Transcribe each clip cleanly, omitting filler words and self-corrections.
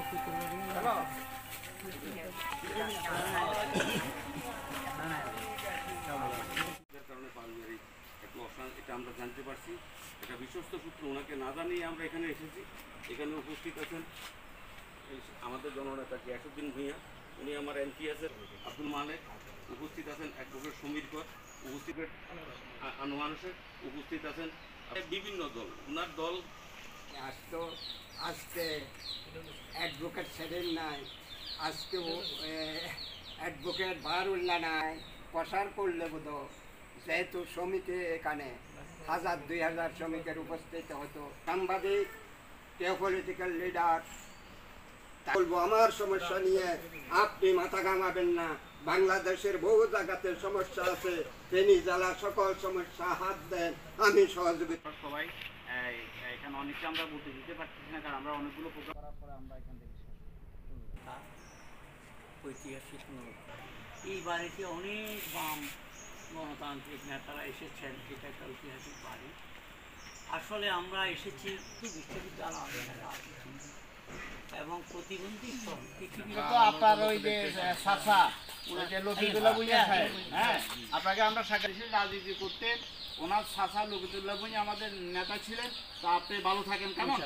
এটা আমরা জানতে পারছি, এটা বিশ্বস্ত সূত্র, ওনাকে না জানিয়ে আমরা এখানে এসেছি। এখানে উপস্থিত আছেন আমাদের জননেতা গিয়াসউদ্দিন ভূঁইয়া, উনি আমার এমপি আছেন আব্দুল মালেক, উপস্থিত আছেন অ্যাডভোকেট সমীর কর, উপস্থিত আনোয়ার হোসেন, উপস্থিত আছেন বিভিন্ন দল, ওনার দল আসতো। আজকে অ্যাডভোকেট সেদিন নাই, আজকেও অ্যাডভোকেট বারুল্লাহ নাই, প্রসার করলে বোধ, যেহেতু সমিতি এখানে 1000-2000 শ্রমিকের উপস্থিত হতো, সাংবাদিক, কেউ পলিটিক্যাল লিডার, বলবো আমার সমস্যা নিয়ে আপনি মাথা ঘামাবেন না। বাংলাদেশের বহু জায়গাতে সমস্যা আছে, ফেনী জেলা সকল সমস্যা হাত দেন, আমি সহযোগিতা। সবাই এখানে অনেকটা আমরা বলতে দিতে পারতেছি না, কারণ আমরা অনেকগুলো প্রোগ্রাম করার পরে আমরা এখান থেকে ঐতিহাসিক এই বাড়িতে অনেক বাম গণতান্ত্রিক নেতারা এসেছেন। এটা একটা ঐতিহাসিক বাড়ি। আসলে আমরা এসেছি বিশ্ববিদ্যালয় এবং প্রতিবন্ধী আপনার ওই যে শাসা ওই যে লতিফুল্লাহ ভূঁইয়া সাহেব, হ্যাঁ, আপনাকে আমরা রাজনীতি করতে, ওনার শাসা লতিফুল্লাহ ভূঁইয়া আমাদের নেতা ছিলেন। তো আপনি ভালো থাকেন কেমন?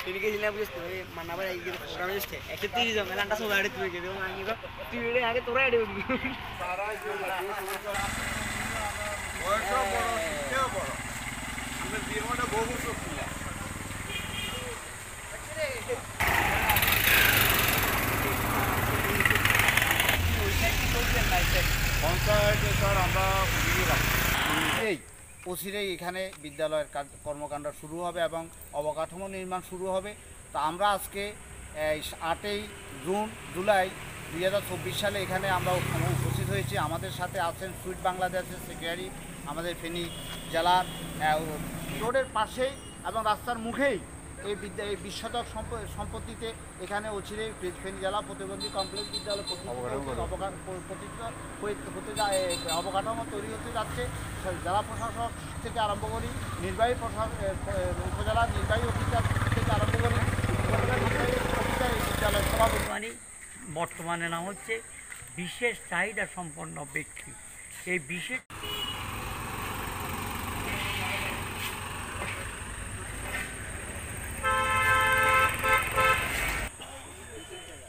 Ini ke jina bujus tu, mana apa lagi kita program bujus ke? Ekor tiri jam, melan tas udah ada tu ke, dia orang ini kok tiri deh, agak turun ada begini. বয়সও বড়, শিক্ষাও বড়, আমাদের জীবনটা বহু শক্তি। পঞ্চায়েতে sir আমরা এই অচিরেই এখানে বিদ্যালয়ের কর্মকাণ্ড শুরু হবে এবং অবকাঠামো নির্মাণ শুরু হবে। তা আমরা আজকে 8 জুলাই 2024 সালে এখানে আমরা উপস্থিত হয়েছি। আমাদের সাথে আছেন সুইট বাংলাদেশের সেক্রেটারি, আমাদের ফেনী জেলার রোডের পাশেই এবং রাস্তার মুখেই এই বিশ্বশতক সম্পত্তিতে এখানে অচিরে ফেনী জেলা প্রতিবন্ধী কমপ্লেক্স বিদ্যালয় অবকাঠামো তৈরি হতে যাচ্ছে। জেলা প্রশাসক থেকে আরম্ভ করি, নির্বাহী উপজেলা নির্বাহী অফিসার থেকে আরম্ভ করি বিদ্যালয় সভাপতি। বর্তমানে নাম হচ্ছে বিশেষ চাহিদা সম্পন্ন ব্যক্তি। এই বিশেষ